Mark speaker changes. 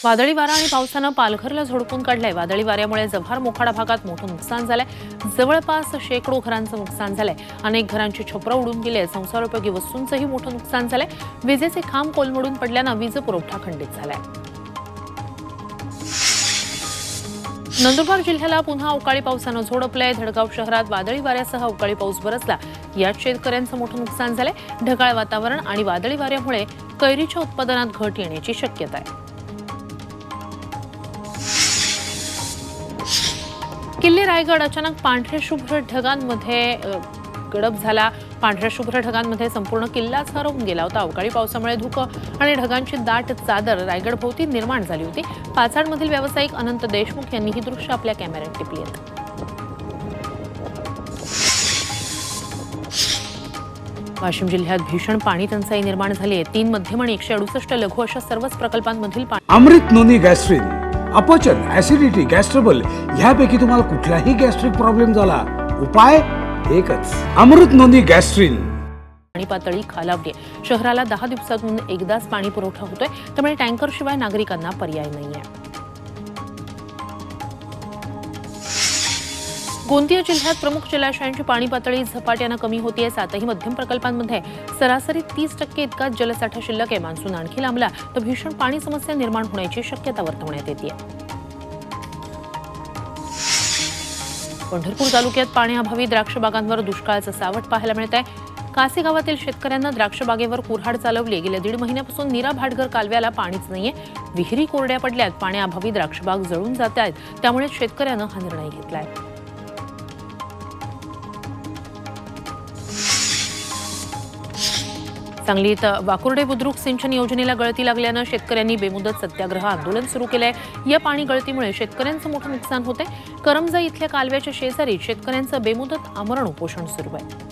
Speaker 1: वादळी वारा आणि पावसानं पालघरला झोडपून काढलंय। वादळी वाऱ्यामुळे जव्हार मोखाडा भागात मोठं नुकसान झालंय। जवळपास शेकडो घरांचं नुकसान झालंय। अनेक घरांची छपरं उडून गेली। संसारोपयोगी वस्तूंचंही मोठं नुकसान झालंय। विजेचे खांब कोलमडून पडल्यानं वीज पुरवठा खंडित झालाय। नंदुरबार जिल्ह्याला पुन्हा अवकाळी पावसानं झोडपलंय। धडगाव शहरात वादळी वाऱ्यासह अवकाळी पाऊस बरसला। यात शेतकऱ्यांचं मोठं नुकसान झालंय। ढगाळ वातावरण आणि वादळी वाऱ्यामुळे कैरीच्या उत्पादनात घट येण्याची शक्यता आहे। किल्ले रायगड अचानक पांढऱ्या शुभ्र ढगांमध्ये गडप झाला। पांढऱ्या शुभ्र ढगांमध्ये संपूर्ण किल्लाच हरवून गेला होता। अवकाळी पावसामुळे धुकं आणि ढगांची दाट चादर रायगड भोवती निर्माण झाली होती। पाचाडमधील व्यावसायिक अनंत देशमुख यांनी ही दृश्य आपल्या कॅमेऱ्यात टिपली आहेत। वाशिम जिल्ह्यात भीषण पाणी टंचाई निर्माण झाली आहे। 3 मध्यम आणि 168 लघु अशा सर्वच प्रकल्पांमधील पाणी
Speaker 2: अमृत नोनी गॅस्ट्रिन अपचन ऍसिडिटी गॅस्ट्रबल ह्यापैकी तुम्हाला कुठलाही गॅस्ट्रिक प्रॉब्लेम झाला उपाय एकच अमृत नोनी गॅस्ट्रिन।
Speaker 1: पाणी पातळी खालावली आहे। शहराला 10 दिवसातून एकदाच पाणी पुरवठा होतोय, त्यामुळे टँकर शिवाय नागरिकांना पर्याय नाहीये। गोंदिया जिल्ह्यात प्रमुख जलाशयांची पाणी पातळी झपाट्याने कमी होतीये। 7ही मध्यम प्रकल्पांमध्ये सरासरी 30% इतकाच जलसाठा शिल्लक आहे। मान्सून आणखी लांबला तर भीषण पाणी समस्या निर्माण होण्याची शक्यता वर्तवण्यात येते। पंढरपूर तालुक्यात पाण्याअभावी द्राक्ष बागांवर दुष्काळाचं सावट पाहायला मिळत आहे। कासे गावातील शेतकऱ्यांना द्राक्ष बागेवर कुऱ्हाड चालवली। गेल्या 1.5 महिन्यापासून नीरा भाटघर कालव्याला पाणीच नाहीये। विहिरी कोरड्या पडल्यात। पाण्याअभावी द्राक्ष बाग जळून जात आहेत, त्यामुळे शेतकऱ्यानं हा निर्णय घेतलाय। सांगलीत वाकुर्डे बुद्रुक सिंचन योजनेला गळती लागल्यानं शेतकऱ्यांनी बेमुदत सत्याग्रह आंदोलन सुरू केलंय। या पाणी गळतीमुळे शेतकऱ्यांचं मोठं नुकसान होतंय। करमजा इथल्या कालव्याच्या शेजारी शेतकऱ्यांचं बेमुदत आमरण उपोषण सुरू आहे।